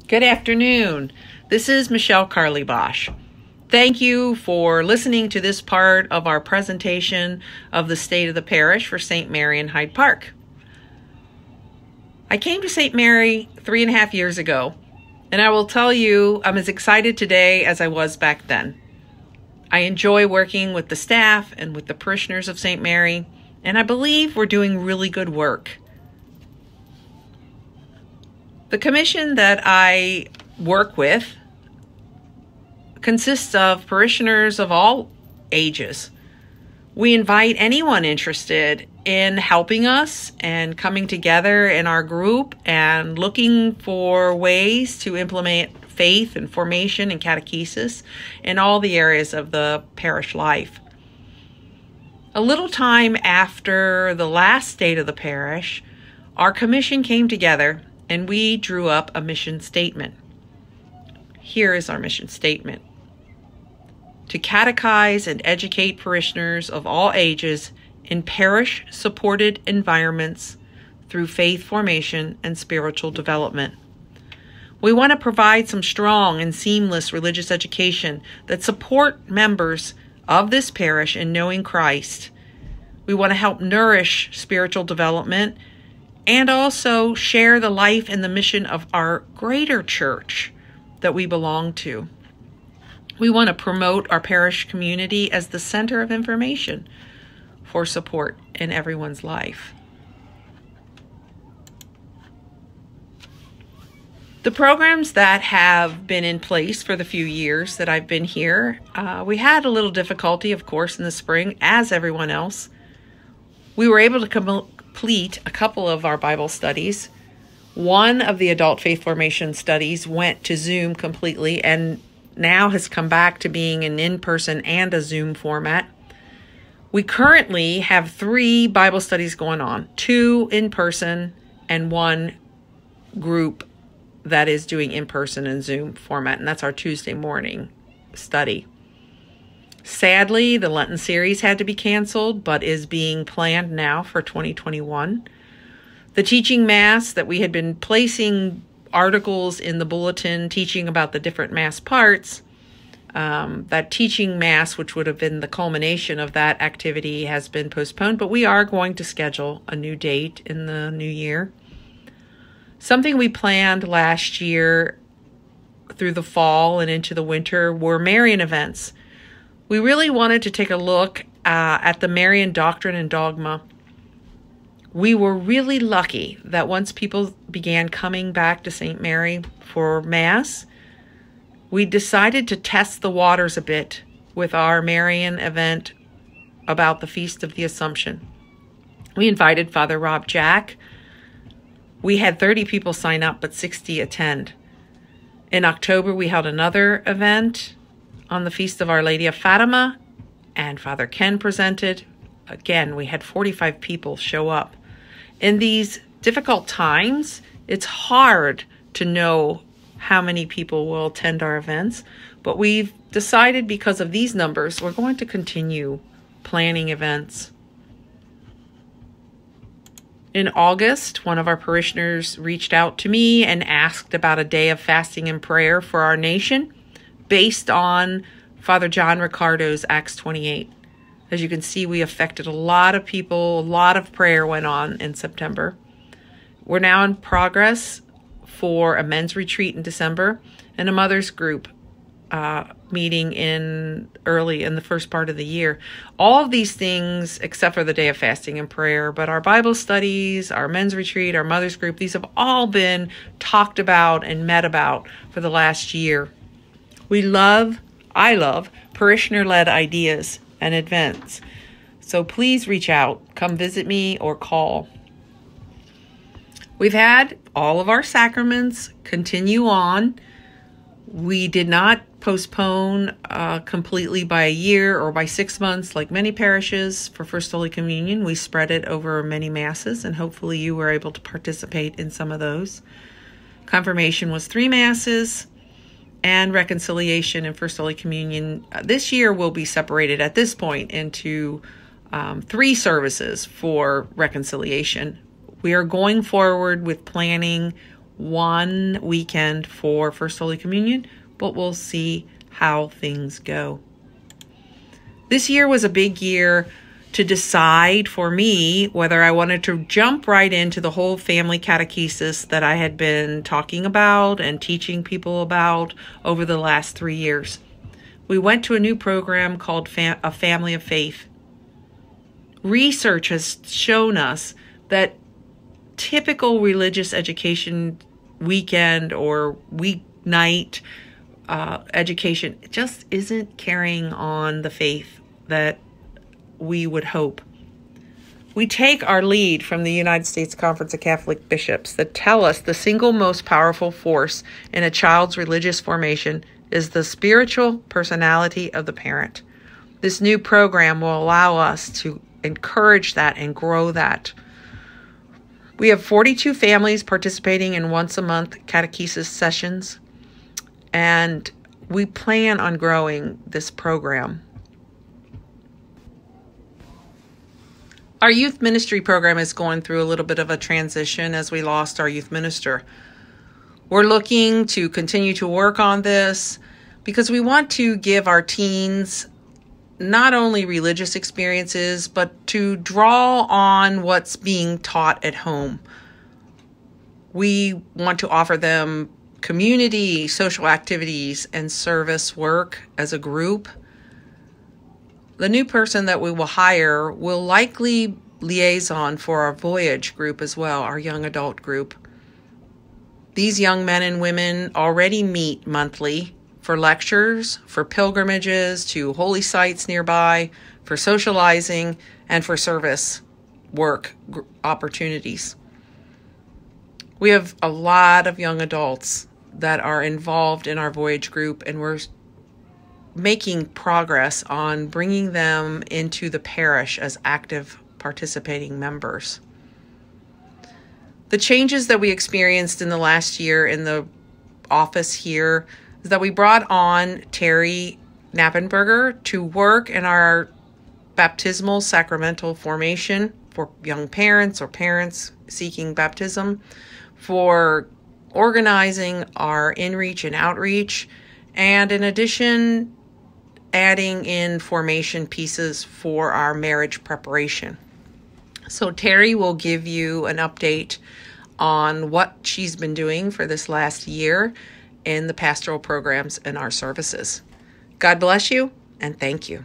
Good afternoon. This is Michelle Carly Bosch. Thank you for listening to this part of our presentation of the state of the parish for St. Mary in Hyde Park. I came to St. Mary 3.5 years ago, and I will tell you I'm as excited today as I was back then. I enjoy working with the staff and with the parishioners of St. Mary, and I believe we're doing really good work. The commission that I work with consists of parishioners of all ages. We invite anyone interested in helping us and coming together in our group and looking for ways to implement faith and formation and catechesis in all the areas of the parish life. A little time after the last state of the parish, our commission came together and we drew up a mission statement. Here is our mission statement: to catechize and educate parishioners of all ages in parish-supported environments through faith formation and spiritual development. We want to provide some strong and seamless religious education that support members of this parish in knowing Christ. We want to help nourish spiritual development and also share the life and the mission of our greater church that we belong to. We want to promote our parish community as the center of information for support in everyone's life. The programs that have been in place for the few years that I've been here, we had a little difficulty, of course, in the spring, as everyone else. We were able to complete a couple of our Bible studies. One of the adult faith formation studies went to Zoom completely and now has come back to being an in-person and a Zoom format. We currently have 3 Bible studies going on, 2 in-person and 1 group that is doing in-person and Zoom format, and that's our Tuesday morning study. Sadly, the Lenten series had to be canceled, but is being planned now for 2021. The teaching Mass that we had been placing articles in the bulletin teaching about the different Mass parts, that teaching Mass, which would have been the culmination of that activity, has been postponed, but we are going to schedule a new date in the new year. Something we planned last year through the fall and into the winter were Marian events. We really wanted to take a look at the Marian doctrine and dogma. We were really lucky that once people began coming back to St. Mary for Mass, we decided to test the waters a bit with our Marian event about the Feast of the Assumption. We invited Father Rob Jack. We had 30 people sign up, but 60 attend. In October, we held another event on the Feast of Our Lady of Fatima, and Father Ken presented. Again, we had 45 people show up. In these difficult times, it's hard to know how many people will attend our events, but we've decided because of these numbers, we're going to continue planning events. In August, one of our parishioners reached out to me and asked about a day of fasting and prayer for our nation based on Father John Ricardo's Acts 28. As you can see, we affected a lot of people. A lot of prayer went on in September. We're now in progress for a men's retreat in December and a mother's group meeting early in the first part of the year. All of these things, except for the day of fasting and prayer, but our Bible studies, our men's retreat, our mother's group, these have all been talked about and met about for the last year. I love parishioner-led ideas and events. So please reach out, come visit me or call. We've had all of our sacraments continue on. We did not postpone completely by a year or by 6 months like many parishes for First Holy Communion. We spread it over many Masses, and hopefully you were able to participate in some of those. Confirmation was 3 Masses, and reconciliation and First Holy Communion this year will be separated at this point into 3 services for reconciliation. We are going forward with planning one weekend for First Holy Communion, but we'll see how things go. This year was a big year to decide for me whether I wanted to jump right into the whole family catechesis that I had been talking about and teaching people about over the last 3 years. We went to a new program called A Family of Faith. Research has shown us that typical religious education weekend or weeknight education just isn't carrying on the faith that we would hope. We take our lead from the United States Conference of Catholic Bishops that tell us the single most powerful force in a child's religious formation is the spiritual personality of the parent. This new program will allow us to encourage that and grow that. We have 42 families participating in once-a-month catechesis sessions, and we plan on growing this program. Our youth ministry program is going through a little bit of a transition as we lost our youth minister. We're looking to continue to work on this because we want to give our teens not only religious experiences, but to draw on what's being taught at home. We want to offer them community, social activities, and service work as a group. The new person that we will hire will likely liaison for our Voyage group as well, our young adult group. These young men and women already meet monthly for lectures, for pilgrimages to holy sites nearby, for socializing, and for service work opportunities. We have a lot of young adults that are involved in our Voyage group, and we're making progress on bringing them into the parish as active participating members. The changes that we experienced in the last year in the office here is that we brought on Terry Knappenberger to work in our baptismal sacramental formation for young parents or parents seeking baptism, for organizing our in-reach and outreach, and in addition, adding in formation pieces for our marriage preparation. So Terry will give you an update on what she's been doing for this last year in the pastoral programs and our services. God bless you, and thank you.